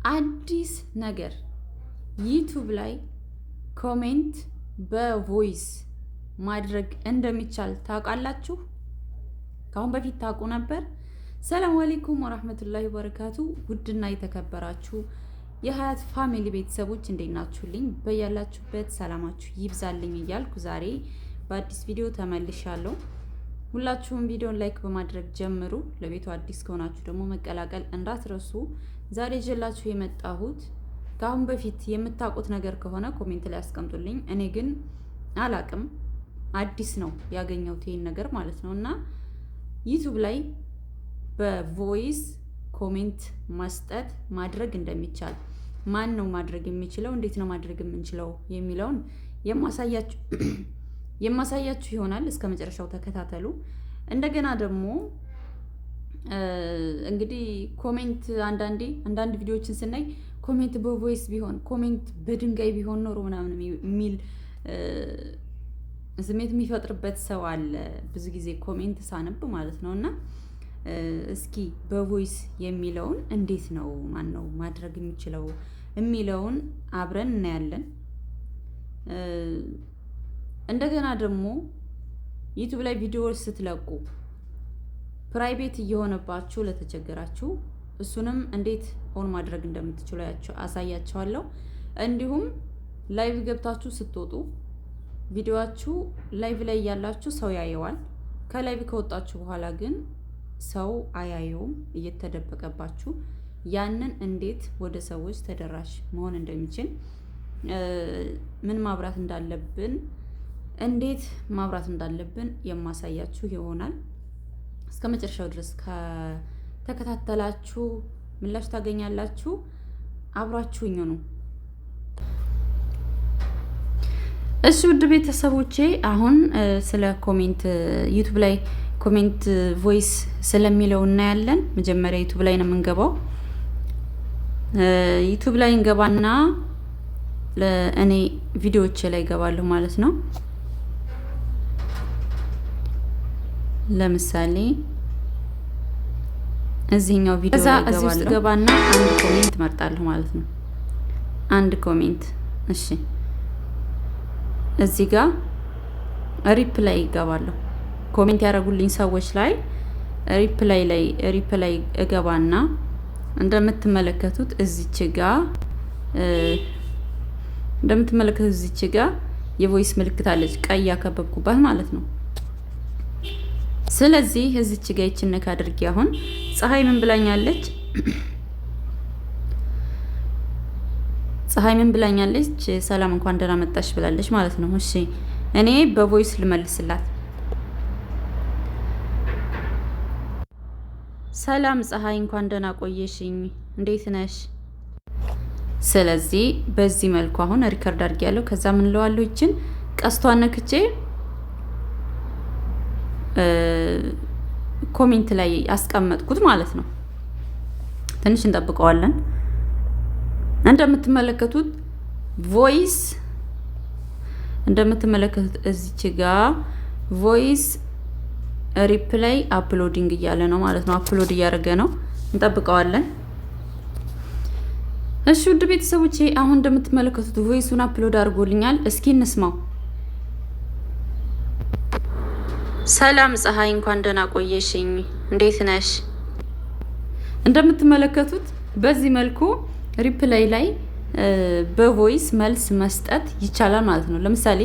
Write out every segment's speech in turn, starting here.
አዲስ ነገር ዩቲዩብ ላይ ኮሜንት በቮይስ ማድረግ እንደሚቻል ታውቃላችሁ? ካሁን በፊት ታውቁ ነበር? ሰላም አለይኩም ወራህመቱላሂ ወበረካቱ። ውድና የተከበራችሁ የሀያት ፋሚሊ ቤተሰቦች እንዴት ናችሁልኝ? በያላችሁበት ሰላማችሁ ይብዛልኝ እያልኩ ዛሬ በአዲስ ቪዲዮ ተመልሻለሁ። ሁላችሁም ቪዲዮን ላይክ በማድረግ ጀምሩ። ለቤቱ አዲስ ከሆናችሁ ደግሞ መቀላቀል እንዳትረሱ። ዛሬ ይዤላችሁ የመጣሁት ከአሁን በፊት የምታውቁት ነገር ከሆነ ኮሜንት ላይ አስቀምጡልኝ። እኔ ግን አላቅም፣ አዲስ ነው ያገኘሁት ይሄን ነገር ማለት ነው። እና ዩቲዩብ ላይ በቮይስ ኮሜንት መስጠት ማድረግ እንደሚቻል፣ ማን ነው ማድረግ የሚችለው፣ እንዴት ነው ማድረግ የምንችለው የሚለውን የማሳያችሁ ይሆናል። እስከ መጨረሻው ተከታተሉ። እንደገና ደግሞ እንግዲህ ኮሜንት አንዳንድ ቪዲዮዎችን ስናይ ኮሜንት በቮይስ ቢሆን ኮሜንት በድንጋይ ቢሆን ኖሮ ምናምን የሚል ስሜት የሚፈጥርበት ሰው አለ፣ ብዙ ጊዜ ኮሜንት ሳነብ ማለት ነው። እና እስኪ በቮይስ የሚለውን እንዴት ነው ማን ነው ማድረግ የሚችለው የሚለውን አብረን እናያለን። እንደገና ደግሞ ዩቲዩብ ላይ ቪዲዮ ስትለቁ ፕራይቬት እየሆነባችሁ ለተቸገራችሁ እሱንም እንዴት ኦን ማድረግ እንደምትችሉ አሳያችኋለሁ። እንዲሁም ላይቭ ገብታችሁ ስትወጡ ቪዲዮአችሁ ላይቭ ላይ ያላችሁ ሰው ያየዋል። ከላይቭ ከወጣችሁ በኋላ ግን ሰው አያየውም፣ እየተደበቀባችሁ ያንን እንዴት ወደ ሰዎች ተደራሽ መሆን እንደሚችል ምን ማብራት እንዳለብን እንዴት ማብራት እንዳለብን የማሳያችሁ ይሆናል። እስከ መጨረሻው ድረስ ከተከታተላችሁ ምላሽ ታገኛላችሁ። አብራችሁኝ ነው። እሺ ውድ ቤተሰቦቼ፣ አሁን ስለ ኮሜንት ዩቲዩብ ላይ ኮሜንት ቮይስ ስለሚለው እናያለን። መጀመሪያ ዩቲዩብ ላይ ነው የምንገባው። ዩቲዩብ ላይ እንገባና ለእኔ ቪዲዮዎች ላይ ገባለሁ ማለት ነው። ለምሳሌ እዚህኛው ቪዲዮ ላይ ገባለሁ። እዚህ ውስጥ ገባና አንድ ኮሜንት መርጣለሁ ማለት ነው። አንድ ኮሜንት። እሺ እዚህ ጋር ሪፕላይ ገባለሁ። ኮሜንት ያደረጉልኝ ሰዎች ላይ ሪፕላይ እገባና እንደምትመለከቱት እዚች ጋር የቮይስ ምልክት አለች፣ ቀይ ያከበብኩባት ማለት ነው። ስለዚህ እዚች ጋር ይችነካ አድርጌ አሁን ፀሐይ ምን ብላኛለች? ፀሐይ ምን ብላኛለች? ሰላም እንኳን ደህና መጣሽ ብላለች ማለት ነው። እሺ እኔ በቮይስ ልመልስላት። ሰላም ፀሐይ እንኳን ደህና ቆየሽኝ፣ እንዴት ነሽ? ስለዚህ በዚህ መልኩ አሁን ሪከርድ አድርጌያለሁ። ከዛ ምን ለዋለሁ? ይችን ቀስቷን ነክቼ ኮሜንት ላይ ያስቀመጥኩት ማለት ነው። ትንሽ እንጠብቀዋለን። እንደምትመለከቱት እዚች ጋር ቮይስ ሪፕላይ አፕሎዲንግ እያለ ነው ማለት ነው። አፕሎድ እያደረገ ነው። እንጠብቀዋለን። እሺ ውድ ቤተሰቦቼ፣ አሁን እንደምትመለከቱት ቮይሱን አፕሎድ አድርጎልኛል። እስኪ እንስማው። ሰላም ፀሐይ እንኳን ደህና ቆየሽኝ፣ እንዴት ነሽ? እንደምትመለከቱት በዚህ መልኩ ሪፕላይ ላይ በቮይስ መልስ መስጠት ይቻላል ማለት ነው። ለምሳሌ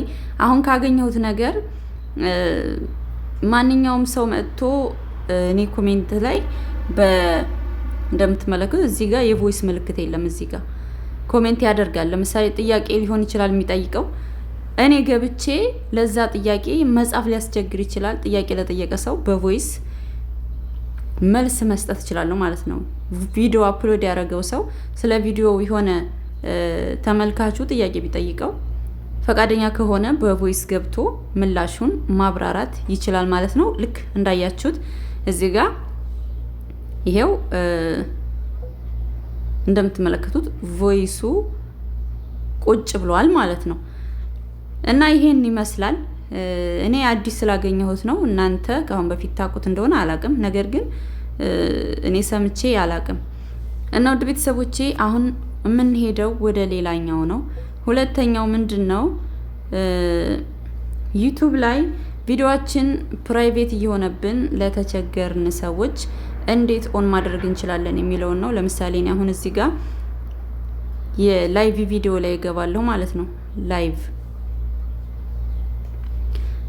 አሁን ካገኘሁት ነገር ማንኛውም ሰው መጥቶ እኔ ኮሜንት ላይ እንደምትመለከቱት እዚህ ጋር የቮይስ ምልክት የለም። እዚህ ጋር ኮሜንት ያደርጋል። ለምሳሌ ጥያቄ ሊሆን ይችላል የሚጠይቀው። እኔ ገብቼ ለዛ ጥያቄ መጻፍ ሊያስቸግር ይችላል። ጥያቄ ለጠየቀ ሰው በቮይስ መልስ መስጠት እችላለሁ ማለት ነው። ቪዲዮ አፕሎድ ያደረገው ሰው ስለ ቪዲዮ የሆነ ተመልካቹ ጥያቄ ቢጠይቀው ፈቃደኛ ከሆነ በቮይስ ገብቶ ምላሹን ማብራራት ይችላል ማለት ነው። ልክ እንዳያችሁት እዚህ ጋር ይሄው እንደምትመለከቱት ቮይሱ ቁጭ ብሏል ማለት ነው። እና ይሄን ይመስላል። እኔ አዲስ ስላገኘሁት ነው። እናንተ ከአሁን በፊት ታውቁት እንደሆነ አላቅም። ነገር ግን እኔ ሰምቼ አላቅም። እና ውድ ቤተሰቦቼ አሁን የምንሄደው ወደ ሌላኛው ነው። ሁለተኛው ምንድነው ዩቲዩብ ላይ ቪዲዮአችን ፕራይቬት እየሆነብን ለተቸገርን ሰዎች እንዴት ኦን ማድረግ እንችላለን የሚለውን ነው። ለምሳሌ እኔ አሁን እዚህ ጋር የላይቭ ቪዲዮ ላይ እገባለሁ ማለት ነው። ላይቭ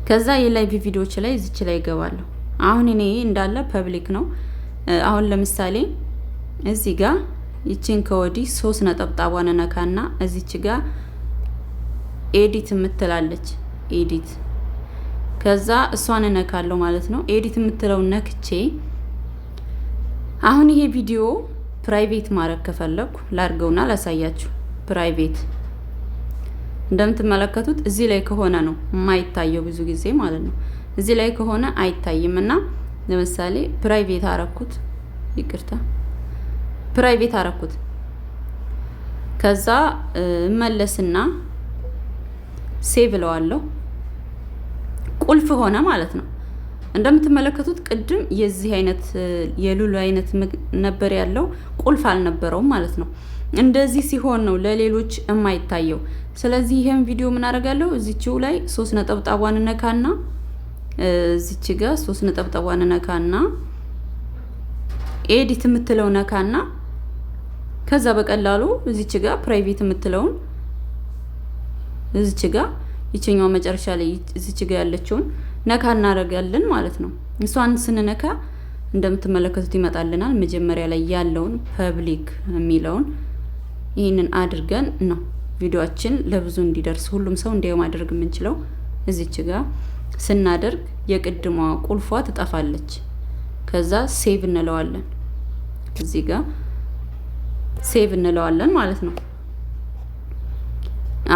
ከዛ የላይቭ ቪዲዮዎች ላይ እዚች ላይ እገባለሁ። አሁን እኔ እንዳለ ፐብሊክ ነው። አሁን ለምሳሌ እዚህ ጋር ይቺን ከወዲህ 3 ነጠብጣቧን ነካና እዚች ጋር ኤዲት የምትላለች ኤዲት ከዛ እሷን እነካለሁ ማለት ነው። ኤዲት የምትለው ነክቼ አሁን ይሄ ቪዲዮ ፕራይቬት ማድረግ ከፈለኩ ላርገውና ላሳያችሁ። ፕራይቬት እንደምትመለከቱት እዚህ ላይ ከሆነ ነው የማይታየው ብዙ ጊዜ ማለት ነው። እዚህ ላይ ከሆነ አይታይም እና ለምሳሌ ፕራይቬት አረኩት፣ ይቅርታ ፕራይቬት አረኩት። ከዛ መለስና ሴቭ እለዋለሁ። ቁልፍ ሆነ ማለት ነው። እንደምትመለከቱት ቅድም የዚህ አይነት የሉሉ አይነት ነበር ያለው፣ ቁልፍ አልነበረውም ማለት ነው። እንደዚህ ሲሆን ነው ለሌሎች የማይታየው። ስለዚህ ይሄን ቪዲዮ ምን አደርጋለሁ? እዚችው ላይ 3 ነጠብጣቧን ነካና እዚች ጋር 3 ነጠብጣቧን ነካና ኤዲት የምትለው ነካና ከዛ በቀላሉ እዚች ጋር ፕራይቬት የምትለውን እዚች ጋር ይችኛው መጨረሻ ላይ እዚች ጋር ያለችውን ነካ እናደርጋለን ማለት ነው። እሷን ስንነካ እንደምትመለከቱት ይመጣልናል። መጀመሪያ ላይ ያለውን ፐብሊክ የሚለውን ይህንን አድርገን ነው ቪዲዮአችን ለብዙ እንዲደርስ ሁሉም ሰው እንዲያው ማድረግ የምንችለው። እዚች ጋር ስናደርግ የቅድሟ ቁልፏ ትጠፋለች። ከዛ ሴቭ እንለዋለን። እዚህ ጋር ሴቭ እንለዋለን ማለት ነው።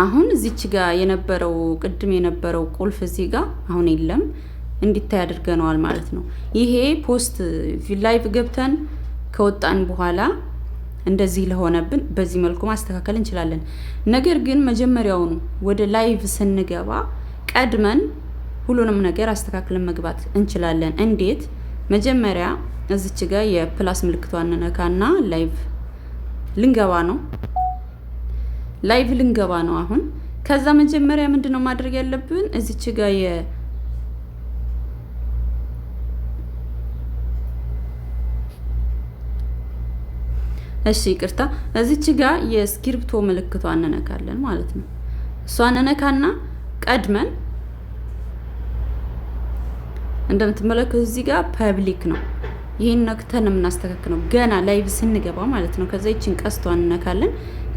አሁን እዚች ጋር የነበረው ቅድም የነበረው ቁልፍ እዚህ ጋር አሁን የለም፣ እንዲታይ አድርገነዋል ማለት ነው። ይሄ ፖስት ላይቭ ገብተን ከወጣን በኋላ እንደዚህ ለሆነብን በዚህ መልኩ ማስተካከል እንችላለን። ነገር ግን መጀመሪያውኑ ወደ ላይቭ ስንገባ ቀድመን ሁሉንም ነገር አስተካክለን መግባት እንችላለን። እንዴት? መጀመሪያ እዚች ጋር የፕላስ ምልክቷን ነካና ላይቭ ልንገባ ነው። ላይቭ ልንገባ ነው አሁን። ከዛ መጀመሪያ ምንድነው ማድረግ ያለብን? እዚች ጋር እሺ ይቅርታ፣ እዚች ጋር የስክሪፕቶ ምልክቷን እንነካለን ማለት ነው። እሷን እንነካና ቀድመን እንደምትመለከቱት እዚህ ጋር ፐብሊክ ነው። ይሄን ነክተን የምናስተካክለው ገና ላይቭ ስንገባ ማለት ነው። ከዛ ይችን ቀስቷን እንነካለን።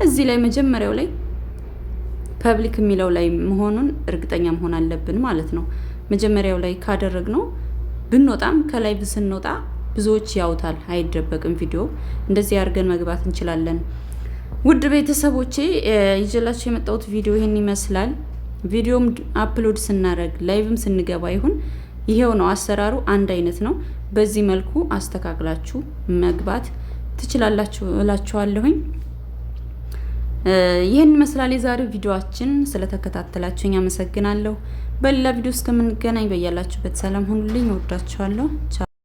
እዚህ ላይ መጀመሪያው ላይ ፐብሊክ የሚለው ላይ መሆኑን እርግጠኛ መሆን አለብን ማለት ነው። መጀመሪያው ላይ ካደረግነው ብንወጣም ከላይቭ ስንወጣ ብዙዎች ያውታል፣ አይደበቅም ቪዲዮ። እንደዚህ አድርገን መግባት እንችላለን። ውድ ቤተሰቦቼ ይዤላችሁ የመጣሁት ቪዲዮ ይሄን ይመስላል። ቪዲዮም አፕሎድ ስናደርግ ላይቭም ስንገባ ይሁን ይሄው ነው አሰራሩ፣ አንድ አይነት ነው። በዚህ መልኩ አስተካክላችሁ መግባት ትችላላችሁ እላችኋለሁኝ። ይሄን ይመስላል የዛሬው ቪዲዮአችን። ስለተከታተላችሁኝ አመሰግናለሁ። በሌላ ቪዲዮ እስከምንገናኝ በያላችሁበት ሰላም ሁኑልኝ። ወዳችኋለሁ።